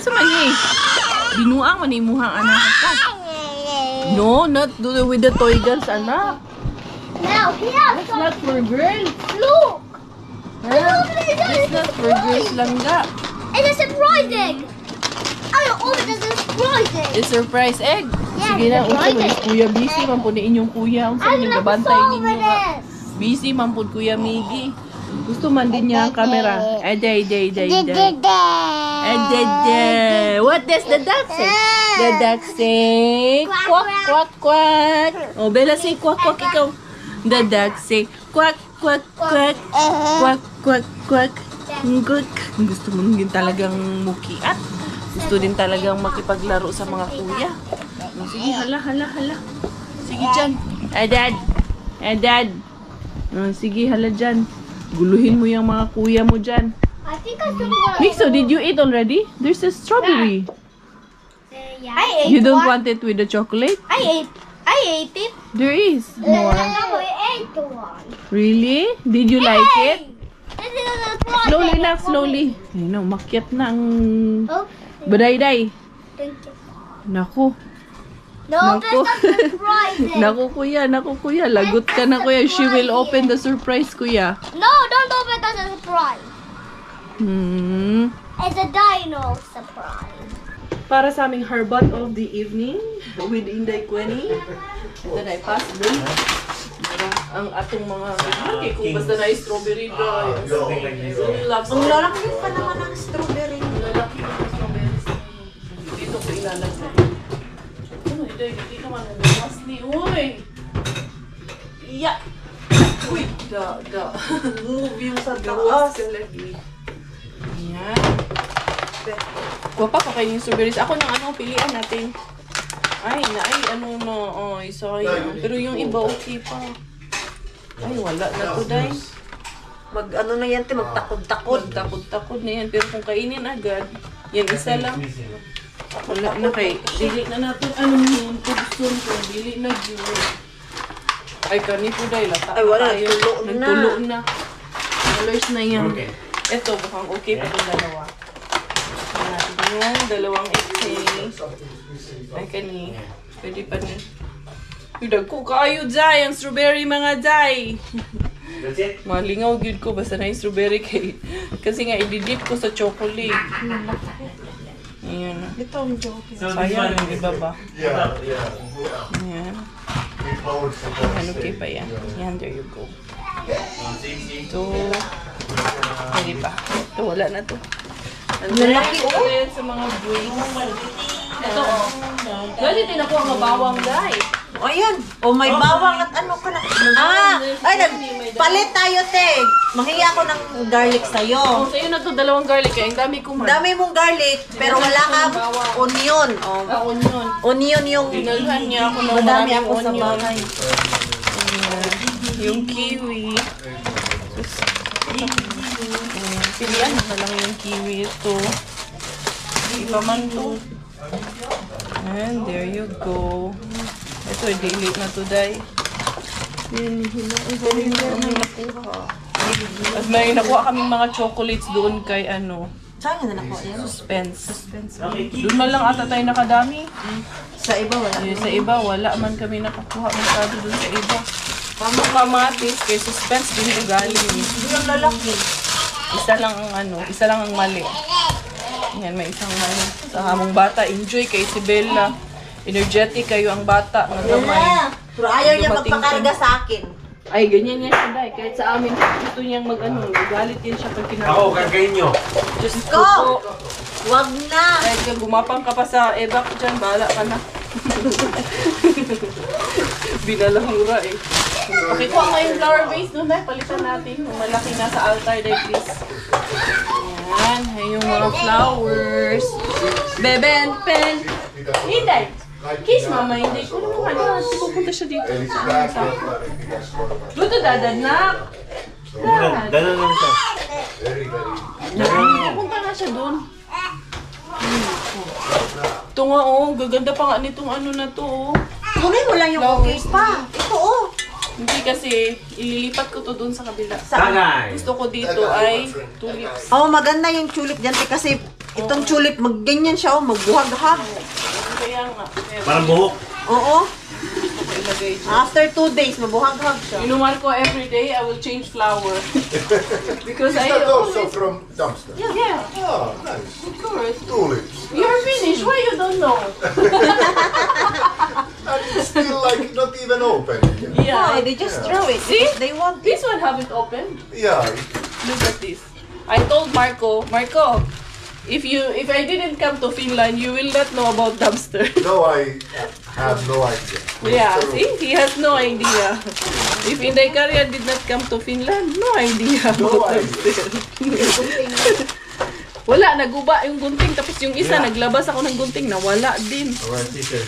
Saan man eh? Binuang man imuhang anak ka. No, not with the toy guns, anak. Now, here! That's not for girls. Look! That's not for girls lang ga. It's a surprise egg! I open the surprise egg! It's surprise egg. Yeah, Sige na, surprise unsa man egg. Kuya, busy man po ni inyong kuya. Unsa man yung gabantay ninyo nga. Busy man po Kuya Miggy. Gusto man din niya ang camera. Day. What does the duck say? The duck say, quack. Oh, Bella say quack, ikaw. The duck say, quack. Gusto mo din talagang mukiat. Gusto din talagang makipaglaro sa mga kuya. Oh, sige, hala. Sige dyan. Dad. Oh, sige, hala dyan. Guluhin mo yung mga kuya mo dyan. I think I still want Mixo, did you eat already? There's a strawberry. Yeah. I ate You don't one. want it with the chocolate? I ate it. There is more. No, I ate the one. Really? Did you like it? This is a surprise Slowly egg. lang, slowly. Ay, no, makyat na ang Oh, badayday. thank you. Naku. No, Naku. that's a surprise egg. Naku kuya. Lagot ka na kuya. She will open the surprise kuya. No, don't open. That's a surprise. It's a dino surprise. Para sa aming harbat of the evening with Inday Queni. Ito na i-pass din. Ang atong mga okay, kung basta na strawberry dry. Ang lalaki pa naman ng strawberry. Lalaki yung strawberries. Dito ko ilalagay. Ano, hindi naman nabumas ni. Uy! Yeah! Uy! Move yung sa Gawas ka lagi. Yan. Kuha pa kayo yung strawberries. Ako nang ano, pilian natin. Ay, ano na. Ay, sayang. Pero yung iba okay pa. Ay, wala na to, day. Ano na yan, magtakod-takod. Takod na yan. Pero kung kainin agad, yan isa lang. Wala na kay. Dili na natin ano yung pugson kung dili na yun. Ay, kanito day. Lata Ay, wala. tayo. Tulo na. Nagtulo na. Colors na yan. Okay. Ito, mukhang okay pa itong dalawa. Yung dalawang egg. Ay, kani. Pwede pa ni. Yudag ko kayo, Jai. Ang strawberry, mga Jai. That's it? Malingaw gyud ko basta na yung strawberry kay kasi nga i-dip ko sa chocolate. Ayan. Ito ang joke. So this Sayang one yung iba ba? Yeah. Ayan. We powered support. Ayan, okay pa yan. Yan, there you go. see. Ito. Pwede pa. Ito, wala na to. Lalaki, Ito yan sa mga buwis. Ito, oh. Dali, tinakuha ang mabawang, guys. O, ayan. O, may bawang at ano ka na. Ay, palit tayo, te. Mahiya ako ng garlic Oh, sa'yo. sa'yo na to, dalawang garlic. Kaya ang dami ko man. Dami mong garlic, pero wala kang onion. O, Onion. onion yung... Dinalhan niya ako ng Madami maraming ako sa onion. bahay. Yung kiwi. Pilihan na lang yung kiwi ito. Iba man to. And there you go. Ito, delete na to, day. At may nakuha kaming mga chocolates doon kay ano, Saan na nakuha yan? Suspense. Doon man lang ata tayo nakadami. Sa iba, wala. Sa iba, wala man kami nakakuha masyado doon sa iba. Pamang kamatis, kay Suspense din ito galing. Yung lalaki. Isa lang ang ano, isa lang ang mali. Yan, may isang mali. Sa hamong bata, enjoy kay si Bella. Energetic kayo ang bata, nga gamay. Pero ayaw niya Dumating magpakarga sa akin. Ay, ganyan yan siya, day. Kahit sa amin, gusto niyang mag-ano, galit yan siya pag kinakain. Ako, kagayin nyo. Just Go! po. Wag na! Kahit ka gumapang ka pa sa evac dyan, bahala ka na. Binalahura eh. Pakikuha nga yung flower vase doon, day. Palitan natin. Yung malaki na sa altar, day, please. Ayan, ay yung mga flowers. Beben, pen. Hinday. Kiss mama, hindi ko naman ano. Pupunta siya dito. Luto dadad na. Danan lang siya. Pupunta nga siya doon. Ito nga oh, gaganda pa nga nitong ano na to oh. Kunin mo lang yung okay pa. Ito oh. Hindi kasi, ililipat ko to doon sa kabila. Tagay! Gusto ko dito ay tulips. Oh, maganda yung tulip dyan. Kasi itong tulip, magganyan siya oh. Magbuhag-hag. Kaya nga, kaya Parang buhok. Oo. gusto ko ilagay dyan. After 2 days, mabuhag-hag siya. Inuman ko every day, I will change flower. Because Is I that also always... from dumpster? Yeah, Oh, nice. of course. Tulips. You're finished, why you don't know? And it's still like not even open. Yeah. Oh, they just throw it. See? Because they want This one haven't opened. Yeah. Look at this. I told Marco, if I didn't come to Finland, you will not know about dumpster. No, I have no idea. Yeah, see? He has no idea. If Inday Karya did not come to Finland, no idea No about idea. dumpster. Wala, naguba yung gunting. Tapos yung isa, naglabas ako ng gunting, nawala din. Alright, teacher.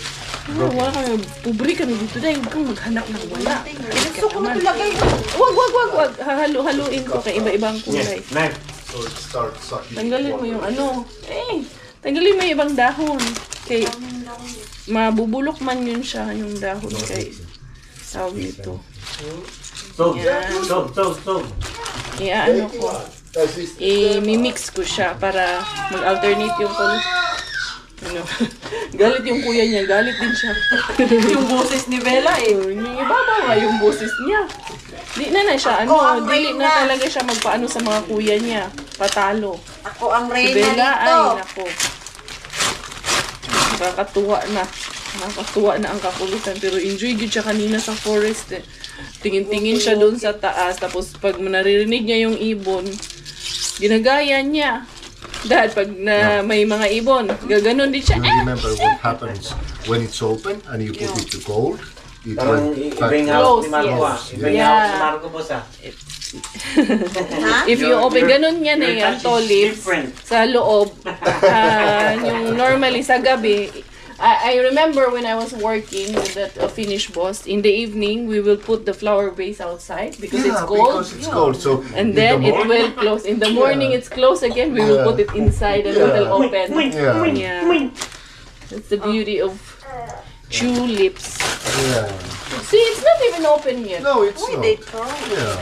Wala kami, pobre kami dito dahil huwag kang maghanap ng wala. gusto ko na ilagay. Wag. Hahalo-haluin ko kay iba-ibang kulay. Yes, knife. So it starts sucking. Tanggalin mo yung ano. Tanggalin mo yung ibang dahon. Kay, mabubulok man yun siya, yung dahon kay tawag nito. Soap. Yan. Soap. Ano ko. I-mix ko siya para mag-alternate yung color. Ano? Galit yung kuya niya, galit din siya. Yung boses ni Bella eh. Yung ibabaw nga yung boses niya. Di na siya, ang dili reyna. na talaga siya magpaano sa mga kuya niya. Patalo. Ako ang Si reyna Bella, dito. ay, nako. Nakakatuwa na. Nakakatuwa na ang kakulitan. Pero enjoy good siya kanina sa forest eh. Tingin-tingin siya doon sa taas. Tapos pag naririnig niya yung ibon, ginagaya niya. Dahil pag may mga ibon, gaganon din siya. You remember what happens when it's open and you put it to cold? It Parang will i-bring cut- out Close, ni Marco yes. ah. I-bring Yeah. out ni Marco boss ah. If you open, ganun yan eh, your ang touch is tulips different. sa loob. Yung normally sa gabi, I remember when I was working with that Finnish boss, in the evening, we will put the flower vase outside because it's cold. Because it's cold. So And in then the it morning- will close. In the morning, it's closed again. We will Yeah. put it inside a Yeah. little open. Yeah. Yeah. That's the beauty of tulips. Yeah. See, it's not even open yet. No, it's Uy, not. they throw. Yeah.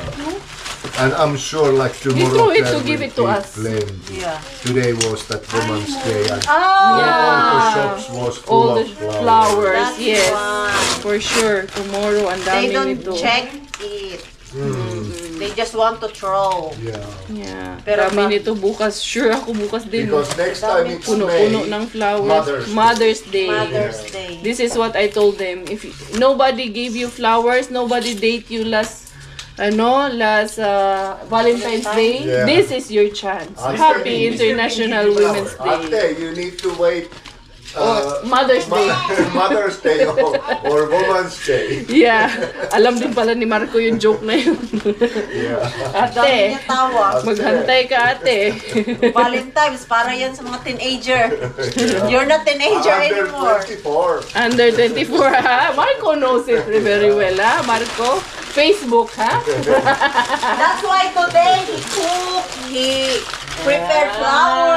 And I'm sure like tomorrow threw it to there give will it to be us. plenty. Yeah. Today was that Women's Day and Oh! all the Yeah. shops was full All the of flowers. flowers, That's yes. why. For sure. Tomorrow, ang They dami don't nito. check it. They just want to throw. Yeah. Pero Pero dami pag- nito bukas. Sure ako bukas din. Because next time it's Puno-puno May, ng flowers. Mother's Day. Mother's Day. This is what I told them. If nobody gave you flowers, nobody date you last Valentine's Day, Yeah. this is your chance. Ate, Happy International Women's Day. Ate, you need to wait. Mother's Day. Mother's Day or Woman's Day. Yeah. Alam din pala ni Marco yung joke na yun. Yeah. Dami Ate, niya tawag. maghantay ka ate. Valentine's, para yan sa mga teenager. You're not teenager Under anymore. 24. Under 24 ha? Marco knows it very well ha? Marco? Facebook ha? That's why today he cooked, he prepared flour.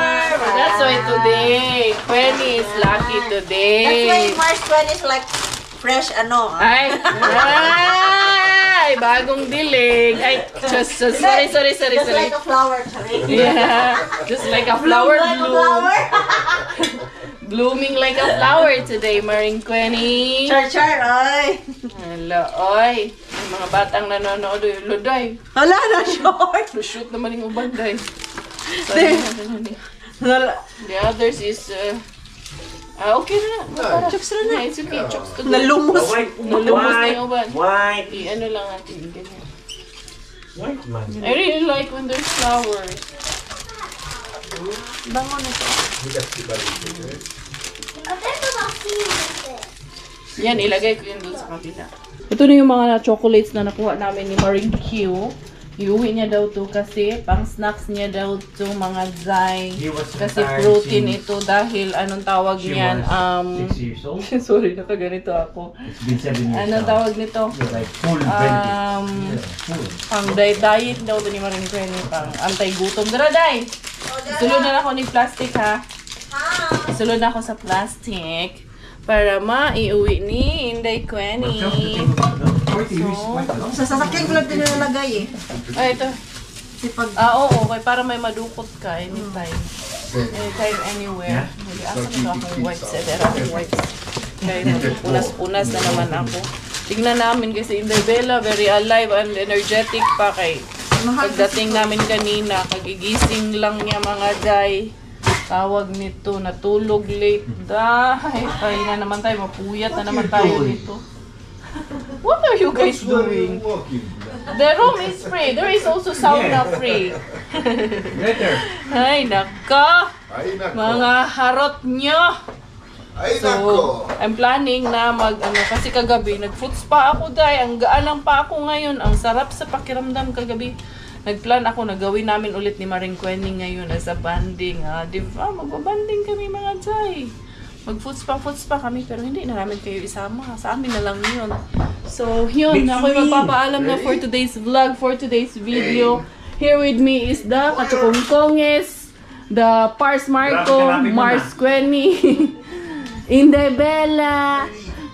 That's why today, Penny is lucky That's why today. March 20 is like fresh Ay, bagong dilig. Ay, sorry. Just like a flower, Charing. Yeah, just like a flower Like a bloom. flower. Blooming like a flower today, Maring Quenny. Char, ay. Hello, oy. May mga batang nanonood. Loday. Hala na, short. Shoot naman yung ubanday. Hala. The others is, okay na. Chokes na. It's okay. Chokes to go. Nalumos. White. Nalumos na yung uban. White. Ano lang natin, ganyan. White man. I really like when there's flowers. Bango na ito. Yan, ilagay ko yun dun sa kabila. Ito na yung mga chocolates na nakuha namin ni Maring Q. Iuwi niya daw to kasi pang snacks niya daw to mga Zai. He was Kasi retired protein since ito dahil anong tawag she niyan? was 6 years old. Sorry, nakaganito ako. It's been 7 years Anong now. tawag nito? You're like full benefit. Full. Pang diet daw to ni Maring Q. Pang anti-gutom. Dara, Day! Sulod na ako ng plastic ha. Sulod na ako sa plastic para maiuwi ni Inday Quenny. Sa sasakyan ko lang din nilalagay eh. Ay, ito. Kasi pag Oo, okay. Para may madukot ka anytime. Anytime, anywhere. Hindi, asa na akong wipes. There akong wipes. Kaya punas-punas na naman ako. Tingnan namin kasi Inday Bella, very alive and energetic pa kay. Pagdating namin kanina, kagigising lang niya mga day. Tawag nito, natulog late. Kaya na naman tayo, mapuyat na naman tayo dito. What are you guys doing? The room is free. There is also sauna free. Better. Ay, naka! Ay, nako. Mga harot nyo! Ay, So, nako. I'm planning na kasi kagabi, nag-fruits pa ako dahil, ang gaan lang pa ako ngayon, ang sarap sa pakiramdam kagabi. Nagplan ako na gawin namin ulit ni Maring Quenny ngayon as a banding. Di ba? Magbabanding kami mga Jai. Mag-fruits pa kami, pero hindi na namin kayo isama. Sa amin na lang yun. So, yun. Ako'y magpapaalam na for today's vlog, for today's video. Here with me is the Kachukongkonges, the Pars Marco, Mars Quenny, Inday Bella.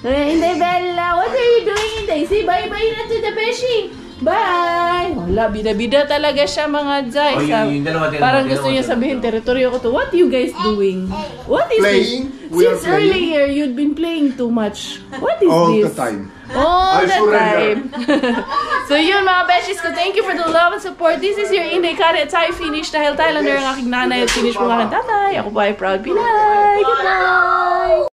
Inday Bella, what are you doing, Inday? Say bye-bye na to the beshi. Bye! Wala, bida-bida talaga siya mga Jai. Oh, yung dalawa, Parang gusto niya sabihin, teritoryo ko to. What you guys doing? What is Playing? this? we are Since playing earlier, you'd been playing too much. What is all this? the time. All I the surrender. time. So yun mga besties ko, thank you for the love and support. This is your Inday Kari at tayo finish dahil Thailander ang aking nanay at finish mo ang aking tatay. Ako po ay proud Pinay. Goodbye!